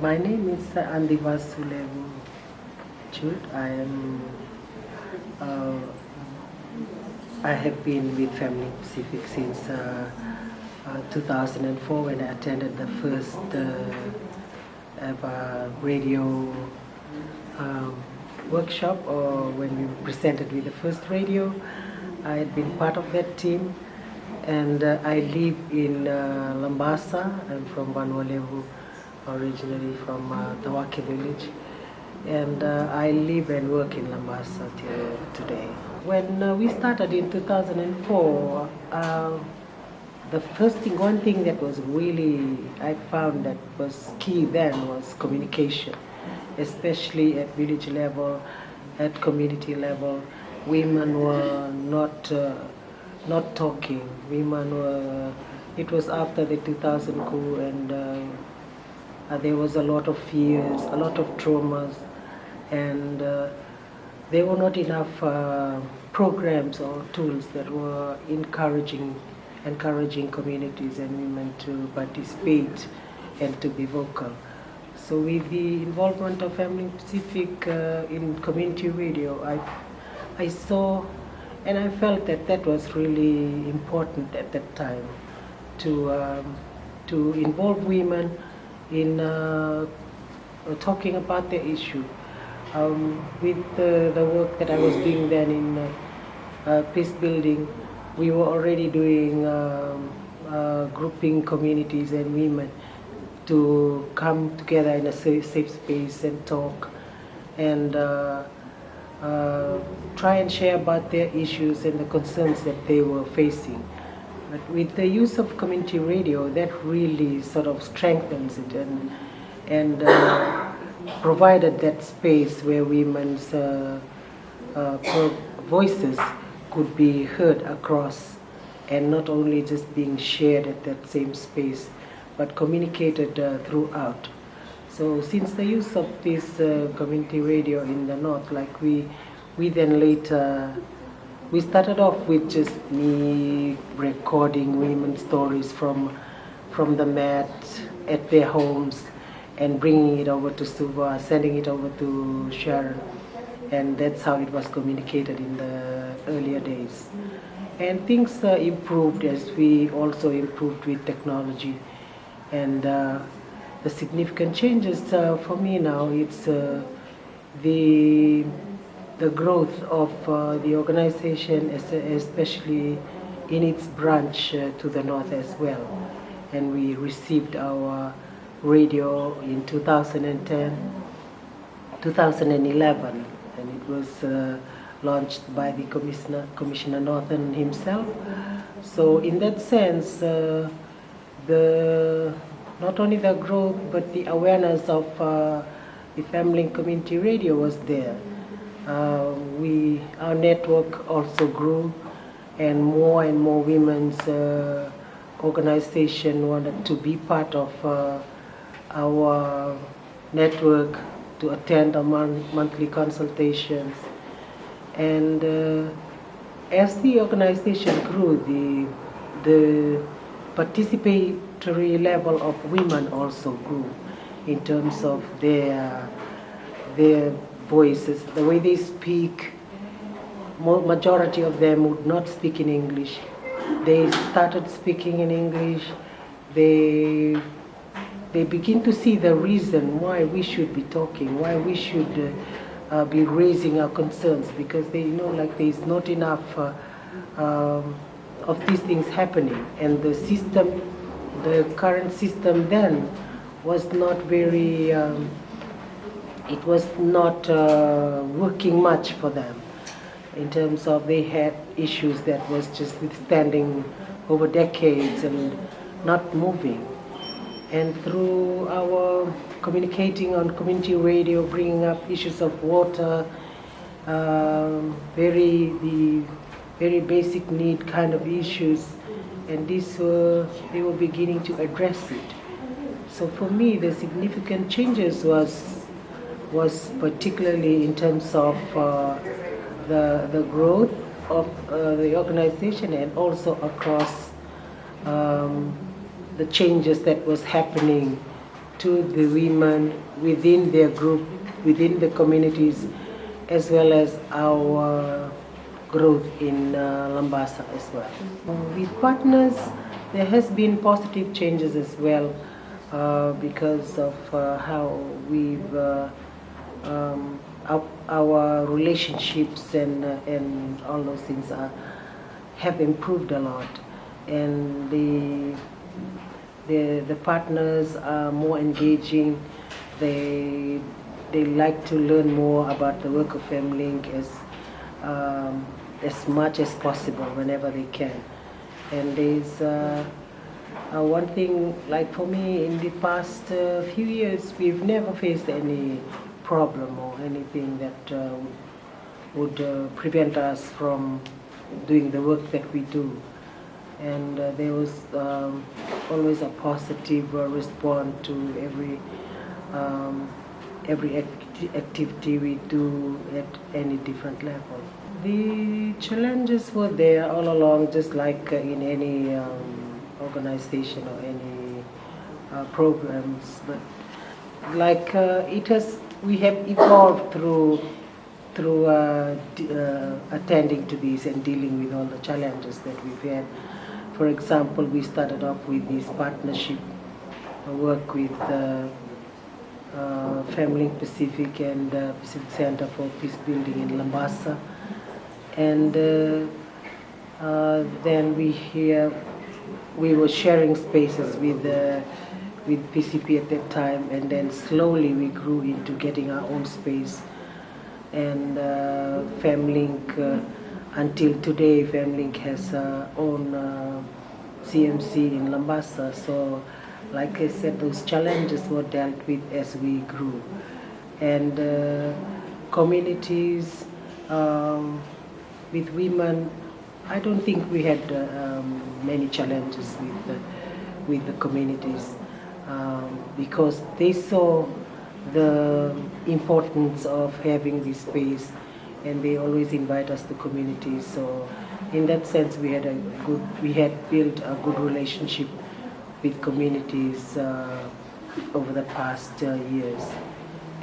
My name is Vasu Chute. I have been with FemLINKPACIFIC since 2004 when I attended the first ever radio workshop, or when we presented with the first radio. I had been part of that team, and I live in Lambasa. I'm from Vanuatu, originally from the Waqa village, and I live and work in Lambasa till today. When we started in 2004, one thing that was really, I found that was key then was communication, especially at village level, at community level. Women were not talking. Women were. It was after the 2000 coup, and there was a lot of fears, a lot of traumas, and there were not enough programs or tools that were encouraging communities and women to participate and to be vocal. So with the involvement of FemLINKPACIFIC in community radio, I saw and I felt that that was really important at that time to involve women in talking about the issue. With the work that I was doing then in peace building, we were already doing grouping communities and women to come together in a safe space and talk and try and share about their issues and the concerns that they were facing. But with the use of community radio, that really sort of strengthens it and provided that space where women's voices could be heard across, and not only just being shared at that same space, but communicated throughout. So since the use of this community radio in the north, like we then later, we started off with just me recording women's stories from the mat at their homes and bringing it over to Suva, sending it over to Sharon, and that's how it was communicated in the earlier days. And things improved as we also improved with technology, and the significant changes for me now, it's the growth of the organization, especially in its branch to the north as well. And we received our radio in 2011, and it was launched by the Commissioner Northern himself. So in that sense, not only the growth, but the awareness of the FemLINK community radio was there. Our network also grew, and more women's organization wanted to be part of our network, to attend our monthly consultations. And as the organization grew, the participatory level of women also grew in terms of their voices, the way they speak. Majority of them would not speak in English. They started speaking in English. They begin to see the reason why we should be talking, why we should be raising our concerns, because they know like there is not enough of these things happening, and the system, the current system then was not very, it was not working much for them, in terms of they had issues that was just withstanding over decades and not moving. And through our communicating on community radio, bringing up issues of water, the very basic need kind of issues, and they were beginning to address it. So for me, the significant changes was particularly in terms of the growth of the organization, and also across the changes that was happening to the women within their group, within the communities, as well as our growth in Lambasa as well. With partners, there has been positive changes as well because of how we've our relationships and all those things have improved a lot, and the partners are more engaging. They like to learn more about the work of FemLink as much as possible whenever they can. And there's one thing, like for me, in the past few years, we've never faced any problem or anything that would prevent us from doing the work that we do. And there was always a positive response to every activity we do at any different level. The challenges were there all along, just like in any organization or any programs. But like we have evolved through attending to these and dealing with all the challenges that we've had. For example, we started off with this partnership work with FemLINKPACIFIC and Pacific Center for Peace Building in Lambasa. And then we were sharing spaces with PCP at that time, and then slowly we grew into getting our own space. And FemLink, until today, FemLink has own CMC in Lambasa. So, like I said, those challenges were dealt with as we grew. And communities with women, I don't think we had many challenges with the communities because they saw the importance of having this space, and they always invite us to communities. So in that sense, we had built a good relationship with communities over the past years.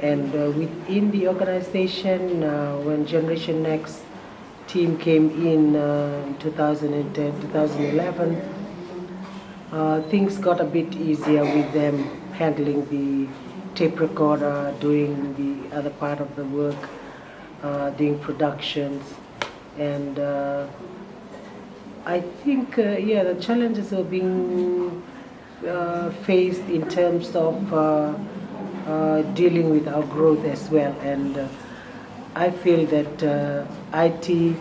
And within the organization, when Generation Next team came in 2010, 2011, things got a bit easier with them handling the tape recorder, doing the other part of the work, doing productions. And I think, the challenges are being faced in terms of dealing with our growth as well. And I feel that IT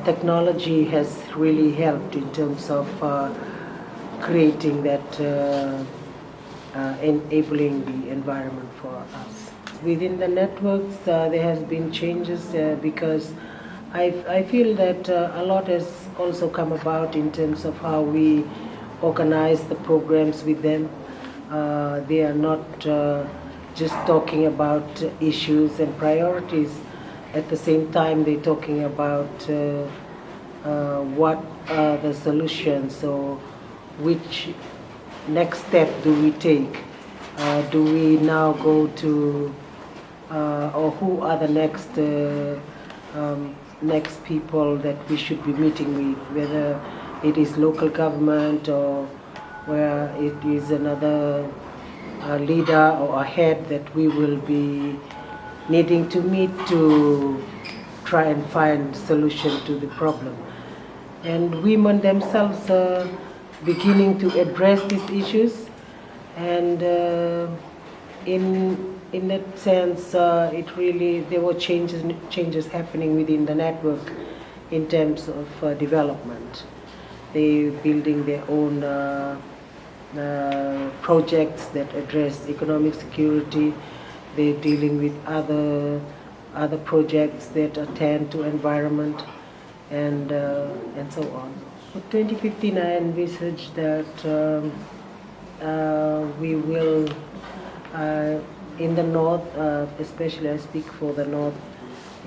technology has really helped in terms of creating that, enabling the environment for us. Within the networks, there has been changes because I feel that a lot has also come about in terms of how we organize the programs with them. They are not just talking about issues and priorities. At the same time, they're talking about what are the solutions, or which next step do we take? Do we now go to, or who are the next people that we should be meeting with, whether it is local government or where it is another leader or a head that we will be needing to meet to try and find solution to the problem. And women themselves are beginning to address these issues, and in that sense, there were changes happening within the network in terms of development. They're building their own projects that address economic security. They're dealing with other projects that attend to environment, and so on. For 2015, I envisage that we will, in the north, especially I speak for the north,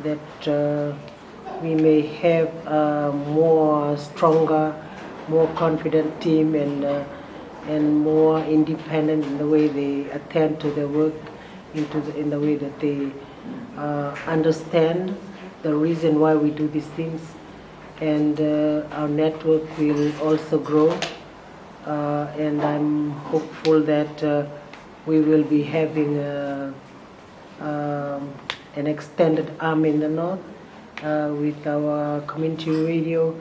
that we may have a more stronger, more confident team, and more independent in the way they attend to their work, in the way that they understand the reason why we do these things. And our network will also grow, and I'm hopeful that we will be having an extended arm in the north with our community radio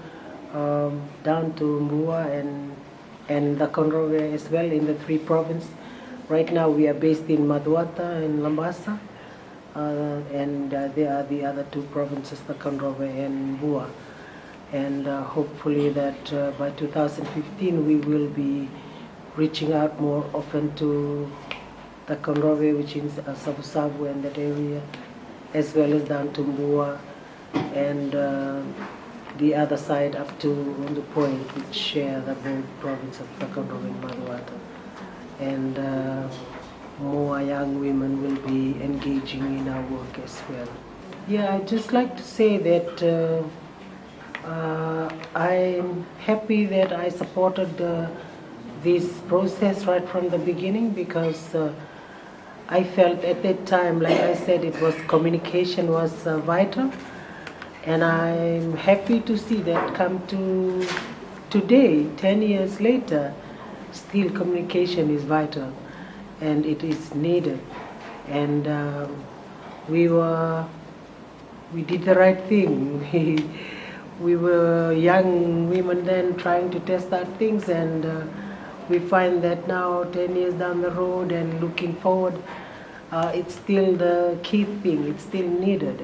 down to Mbua and the Konrove as well in the 3 provinces. Right now we are based in Maduata and Lambasa, and there are the other 2 provinces, the Konrove and Mbua. And hopefully that by 2015 we will be reaching out more often to the Konrove, which is Savu and that area, as well as down to Mbua and the other side up to Undu Point, which share the both province of the Konrove and Maduata. And more young women will be engaging in our work as well. Yeah, I'd just like to say that I'm happy that I supported this process right from the beginning, because I felt at that time, like I said, it was communication was vital, and I'm happy to see that come to today, 10 years later, still communication is vital and it is needed. And we did the right thing. We were young women then trying to test out things, and we find that now 10 years down the road and looking forward, it's still the key thing, it's still needed.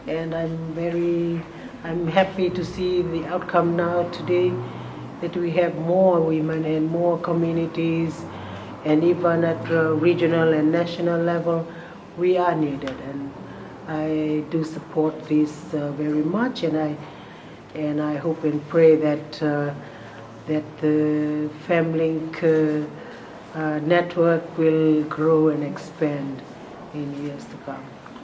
And I'm happy to see the outcome now today, that we have more women and more communities, and even at regional and national level, we are needed. And I do support this very much, and I hope and pray that that the FemLink network will grow and expand in years to come.